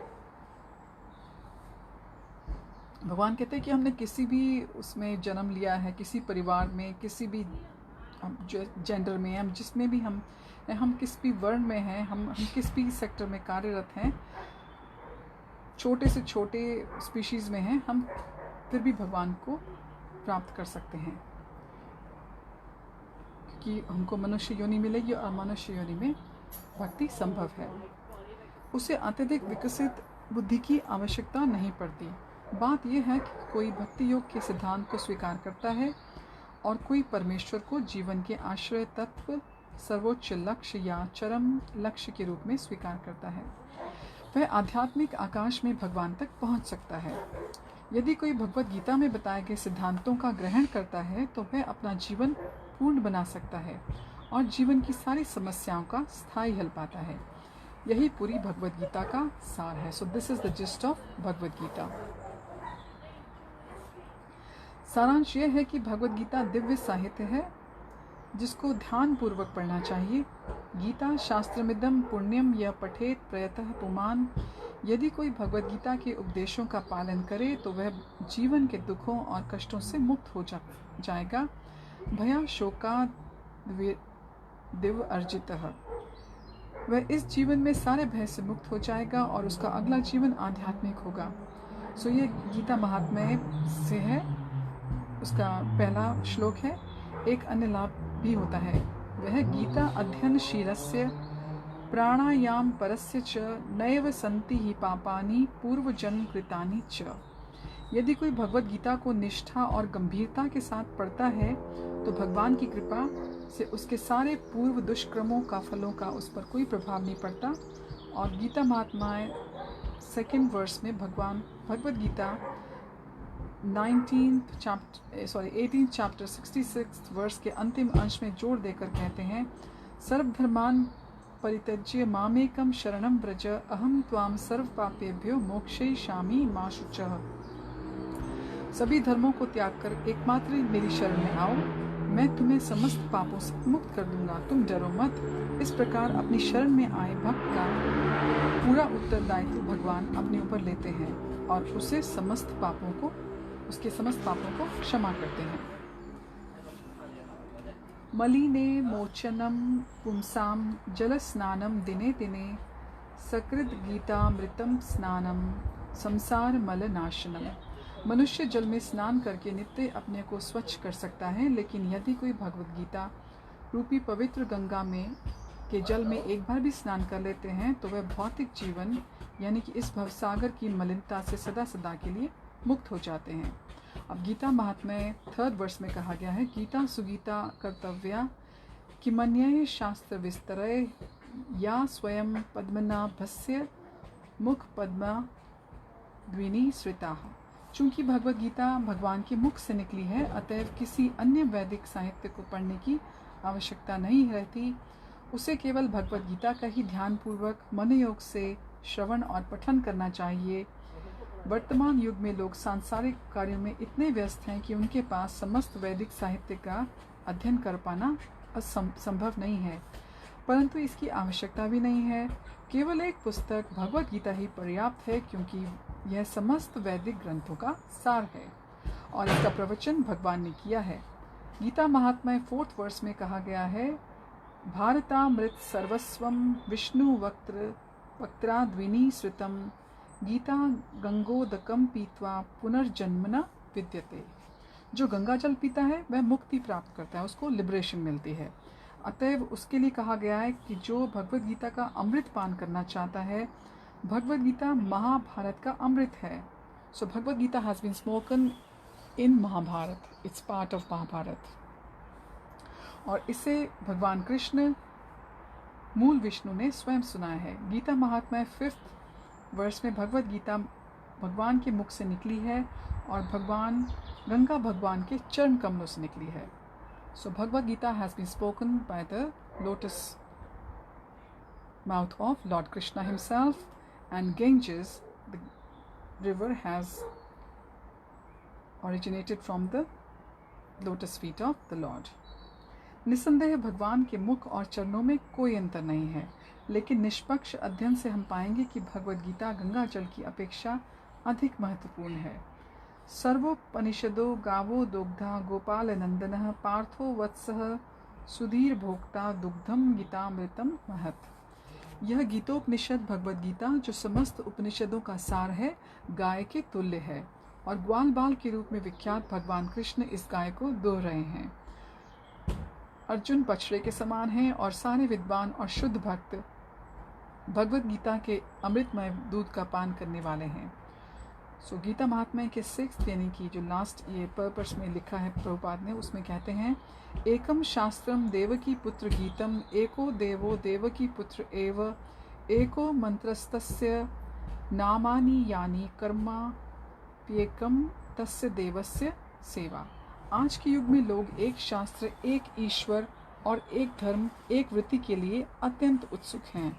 भगवान कहते हैं कि हमने किसी भी उसमें जन्म लिया है, किसी परिवार में, किसी भी जेंडर में, हम जिसमें भी हम किस भी वर्ण में हैं, हम किस भी सेक्टर में कार्यरत हैं, छोटे से छोटे स्पीशीज़ में हैं, हम फिर भी भगवान को प्राप्त कर सकते हैं, क्योंकि हमको मनुष्य योनि मिलेगी और मनुष्य योनि में भक्ति संभव है। उसे अत्यधिक विकसित बुद्धि की आवश्यकता नहीं पड़ती। बात यह है कि कोई भक्ति योग के सिद्धांत को स्वीकार करता है और कोई परमेश्वर को जीवन के आश्रय तत्व, सर्वोच्च लक्ष्य या चरम लक्ष्य के रूप में स्वीकार करता है। वह आध्यात्मिक आकाश में भगवान तक पहुंच सकता है। यदि कोई भगवद गीता में बताए गए सिद्धांतों का ग्रहण करता है तो वह अपना जीवन पूर्ण बना सकता है और जीवन की सारी समस्याओं का स्थायी हल पाता है। यही पूरी भगवद गीता का सार है। So this is the gist of Bhagavad Gita. सारांश यह है कि भगवद गीता दिव्य साहित्य है जिसको ध्यान पूर्वक पढ़ना चाहिए। गीता शास्त्रमिदं पुण्यम यह पठेत प्रयतः पुमान। यदि कोई भगवद गीता के उपदेशों का पालन करे तो वह जीवन के दुखों और कष्टों से मुक्त हो जाएगा। भया शोका दिव अर्जितः। वह इस जीवन में सारे भय से मुक्त हो जाएगा और उसका अगला जीवन आध्यात्मिक होगा। सो ये गीता महात्म्य से है, उसका पहला श्लोक है। एक अन्य लाभ भी होता है, वह गीता अध्ययनशीलस्य प्राणायाम परस्य च नैव सन्ति ही पापानि पूर्वजन्म कृतानि च। यदि कोई भगवद गीता को निष्ठा और गंभीरता के साथ पढ़ता है तो भगवान की कृपा से उसके सारे पूर्व दुष्कर्मों का फलों का उस पर कोई प्रभाव नहीं पड़ता। और गीता महात्म्य 2nd वर्स में Bhagavad Gita 18th chapter 66 verse के अंतिम अंश में जोर देकर कहते हैं, सर्वधर्मान परित्यज्य मामेकम शरणम व्रज अहम त्वाम सर्व पापेभ्यो मोक्षयिष्यामि मा शुचः। सभी धर्मों को त्याग कर एकमात्र मेरी शरण में आओ, मैं तुम्हें समस्त पापों से मुक्त कर दूंगा, तुम डरो मत। इस प्रकार अपनी शरण में आए भक्त का पूरा उत्तरदायित्व भगवान अपने ऊपर लेते हैं और उसके समस्त पापों को क्षमा करते हैं। मलिने मोचनम पुंसाम जल स्नानम दिने दिने सकृत गीतामृतम स्नानम संसार मल नाशनम। मनुष्य जल में स्नान करके नित्य अपने को स्वच्छ कर सकता है, लेकिन यदि कोई भगवद गीता रूपी पवित्र गंगा में के जल में एक बार भी स्नान कर लेते हैं तो वह भौतिक जीवन यानी कि इस भवसागर की मलिनता से सदा सदा के लिए मुक्त हो जाते हैं। अब गीता महात्म्य 3rd वर्स में कहा गया है, गीता सुगीता कर्तव्या किमन्यय शास्त्र विस्तरय या स्वयं पद्मनाभस्य मुख पद्मा द्विनी श्रिता। चूँकि भगवद गीता भगवान के मुख से निकली है, अतएव किसी अन्य वैदिक साहित्य को पढ़ने की आवश्यकता नहीं रहती। उसे केवल भगवद गीता का ही ध्यानपूर्वक मन योग से श्रवण और पठन करना चाहिए। वर्तमान युग में लोग सांसारिक कार्यों में इतने व्यस्त हैं कि उनके पास समस्त वैदिक साहित्य का अध्ययन कर पाना संभव नहीं है, परंतु इसकी आवश्यकता भी नहीं है। केवल एक पुस्तक भगवद गीता ही पर्याप्त है, क्योंकि यह समस्त वैदिक ग्रंथों का सार है और इसका प्रवचन भगवान ने किया है। गीता महात्म्य 4th वर्स में कहा गया है, भारतामृत सर्वस्वम विष्णु वक्त्राद्विनी श्रुतम गीता गंगोदकम पीत्वा पुनर्जन्मना विद्यते। जो गंगा जल पीता है वह मुक्ति प्राप्त करता है, उसको लिबरेशन मिलती है। अतएव उसके लिए कहा गया है कि जो भगवद गीता का अमृत पान करना चाहता है, भगवद गीता महाभारत का अमृत है। So Bhagavad Gita has been spoken in Mahabharata, it's part of Mahabharata. और इसे भगवान कृष्ण मूल विष्णु ने स्वयं सुनाया है। गीता महात्म्य 5th वर्ष में भगवद गीता भगवान के मुख से निकली है और गंगा भगवान के चरण कमलों से निकली है। So Bhagavad Gita has been spoken by the lotus mouth of lord Krishna himself, and Ganges the river has originated from the lotus feet of the Lord। निसंदेह भगवान के मुख और चरणों में कोई अंतर नहीं है, लेकिन निष्पक्ष अध्ययन से हम पाएंगे कि भगवद गीता गंगा जल की अपेक्षा अधिक महत्वपूर्ण है। सर्वोपनिषदो गावो दोग्धा गोपाल नंदनः पार्थो वत्सः सुधीर भोक्ता दुग्धम गीतामृतम महत। यह गीतोपनिषद भगवद गीता जो समस्त उपनिषदों का सार है, गाय के तुल्य है और ग्वाल बाल के रूप में विख्यात भगवान कृष्ण इस गाय को दोह रहे हैं। अर्जुन बछड़े के समान हैं और सारे विद्वान और शुद्ध भक्त भगवद गीता के अमृतमय दूध का पान करने वाले हैं। सो गीता महात्म्य के 6th यानी कि जो लास्ट ये पर्पस में लिखा है प्रभुपाद ने, उसमें कहते हैं एकम शास्त्रम देवकी पुत्र गीतम एको देवो देवकी पुत्र एव एको मंत्रस्तस्य नामानि यानि कर्माप्येकम तस्य देवस्य सेवा। आज के युग में लोग एक शास्त्र, एक ईश्वर और एक धर्म, एक वृत्ति के लिए अत्यंत उत्सुक हैं।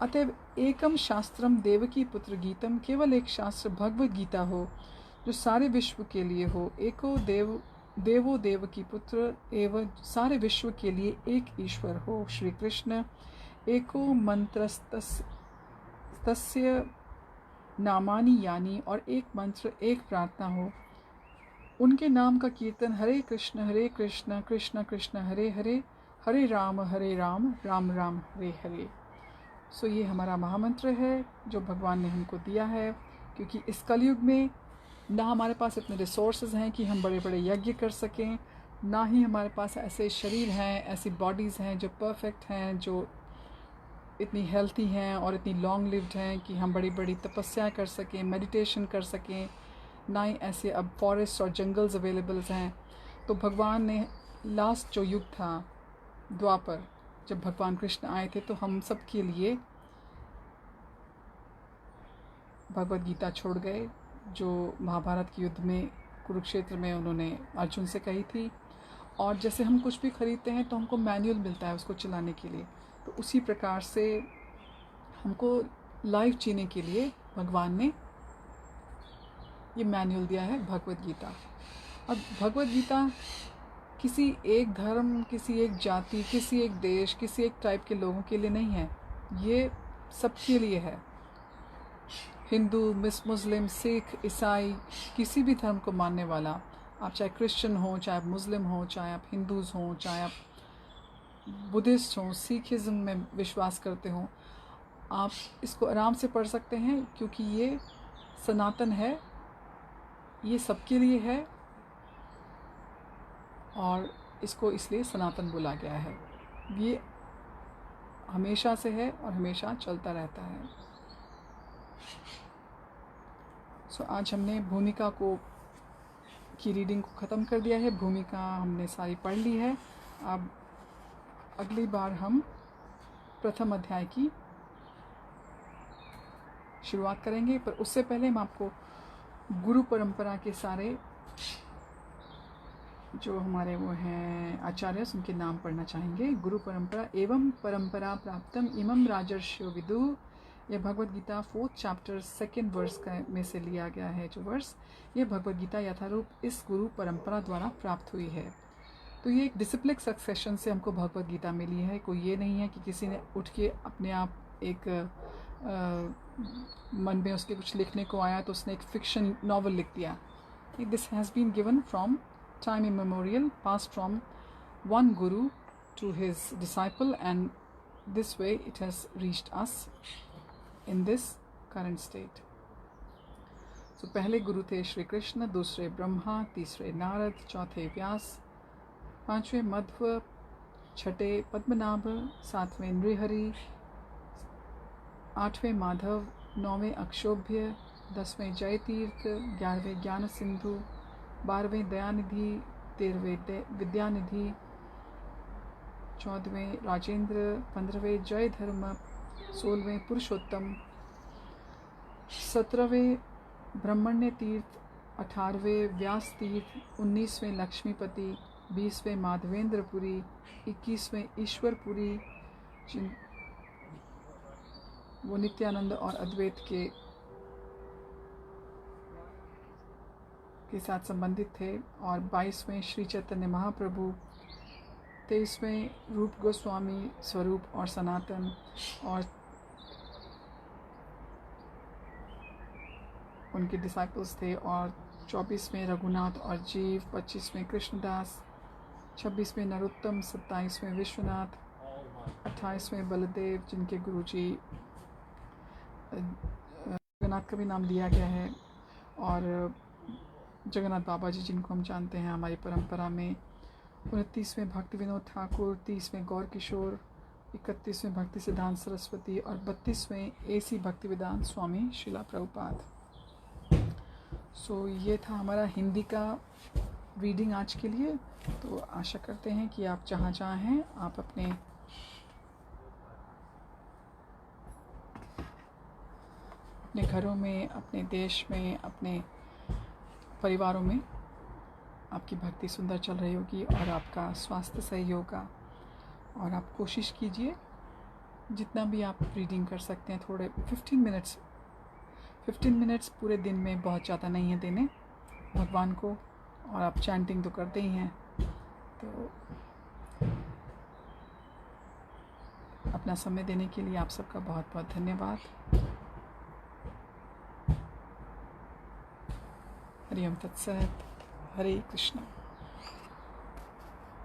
अतएव एकम शास्त्रम देवकी पुत्र गीतम, केवल एक शास्त्र भगवद गीता हो जो सारे विश्व के लिए हो। एको देवो देवकी पुत्र एवं सारे विश्व के लिए एक ईश्वर हो श्री कृष्ण। एको मंत्रस्तस्य नामानि यानी, और एक मंत्र, एक प्रार्थना हो। उनके नाम का कीर्तन हरे कृष्ण कृष्ण कृष्ण हरे हरे, हरे राम राम राम हरे हरे। सो ये हमारा महामंत्र है जो भगवान ने हमको दिया है, क्योंकि इस कलयुग में ना हमारे पास इतने रिसोर्सेज हैं कि हम बड़े बड़े यज्ञ कर सकें, ना ही हमारे पास ऐसे शरीर हैं, ऐसी बॉडीज़ हैं जो परफेक्ट हैं, जो इतनी हेल्थी हैं और इतनी लॉन्ग लिव्ड हैं कि हम बड़ी बड़ी तपस्या कर सकें, मेडिटेशन कर सकें। ना ही ऐसे अब फॉरेस्ट और जंगल्स अवेलेबल्स हैं। तो भगवान ने लास्ट जो युग था द्वापर, जब भगवान कृष्ण आए थे, तो हम सब के लिए भगवद गीता छोड़ गए, जो महाभारत के युद्ध में कुरुक्षेत्र में उन्होंने अर्जुन से कही थी। और जैसे हम कुछ भी खरीदते हैं तो हमको मैनुअल मिलता है उसको चलाने के लिए, तो उसी प्रकार से हमको लाइफ जीने के लिए भगवान ने ये मैनुअल दिया है भगवद गीता। अब भगवद गीता किसी एक धर्म, किसी एक जाति, किसी एक देश, किसी एक टाइप के लोगों के लिए नहीं है, ये सबके लिए है। हिंदू, मुस्लिम, सिख, ईसाई, किसी भी धर्म को मानने वाला, आप चाहे क्रिश्चियन हो, चाहे आप मुस्लिम हो, चाहे आप हिंदूज़ हों, चाहे आप बुद्धिस्ट हों, सिखिज़्म में विश्वास करते हों, आप इसको आराम से पढ़ सकते हैं, क्योंकि ये सनातन है, ये सबके लिए है और इसको इसलिए सनातन बोला गया है। ये हमेशा से है और हमेशा चलता रहता है। सो आज हमने भूमिका की रीडिंग को ख़त्म कर दिया है। भूमिका हमने सारी पढ़ ली है। अब अगली बार हम प्रथम अध्याय की शुरुआत करेंगे, पर उससे पहले हम आपको गुरु परंपरा के सारे जो हमारे वो हैं आचार्य, उनके नाम पढ़ना चाहेंगे। गुरु परंपरा एवं परंपरा प्राप्तम इमं राजर्षियो विदु, यह Bhagavad Gita 4th chapter 2nd verse का में से लिया गया है। जो वर्स, ये भगवद गीता यथारूप इस गुरु परंपरा द्वारा प्राप्त हुई है। तो ये एक डिसिप्लिक सक्सेशन से हमको भगवद गीता मिली है। कोई ये नहीं है कि किसी ने उठ के अपने आप एक मन में उसके कुछ लिखने को आया तो उसने एक फिक्शन नॉवल लिख दिया। This has been given from time immemorial, passed from one guru to his disciple, and this way it has reached us in this current state. So पहले गुरु थे श्री कृष्ण, दूसरे ब्रह्मा, तीसरे नारद, चौथे व्यास, पांचवें मध्व, छठे पद्मनाभ, सातवें नृहरि, आठवें माधव, नौवें अक्षोभ्य, 10वें जयतीर्थ, 11वें ज्ञान सिंधु, 12वें दयानिधि, 13वें विद्यानिधि, 14वें राजेंद्र, 15वें जय धर्म, 16वें पुरुषोत्तम, 17वें ब्रह्मण्य तीर्थ, 18वें व्यास तीर्थ, 19वें लक्ष्मीपति, 20वें माधवेंद्रपुरी, 21वें ईश्वरपुरी, वो नित्यानंद और अद्वैत के साथ संबंधित थे, और 22वें श्री चैतन्य महाप्रभु, 23वें रूप गोस्वामी स्वरूप और सनातन, और उनके डिसाइपल्स थे, और 24वें रघुनाथ और जीव, 25वें कृष्णदास, 26वें नरोत्तम, 27वें विश्वनाथ, 28वें बलदेव जिनके गुरुजी जगन्नाथ का भी नाम लिया गया है, और जगन्नाथ बाबा जी जिनको हम जानते हैं हमारी परंपरा में, 29वें भक्ति विनोद ठाकुर, 30वें गौर किशोर, 31वें भक्ति सिद्धांत सरस्वती और 32वें AC भक्ति वेदांत स्वामी शिला प्रभुपाद। सो ये था हमारा हिंदी का रीडिंग आज के लिए। तो आशा करते हैं कि आप जहाँ जहाँ हैं आप अपने घरों में, अपने देश में, अपने परिवारों में आपकी भक्ति सुंदर चल रही होगी और आपका स्वास्थ्य सही होगा। और आप कोशिश कीजिए जितना भी आप रीडिंग कर सकते हैं, थोड़े 15 मिनट्स पूरे दिन में बहुत ज़्यादा नहीं है देने भगवान को। और आप चैंटिंग तो करते ही हैं, तो अपना समय देने के लिए आप सबका बहुत बहुत धन्यवाद। हरि ओम तत्सत। हरे कृष्ण।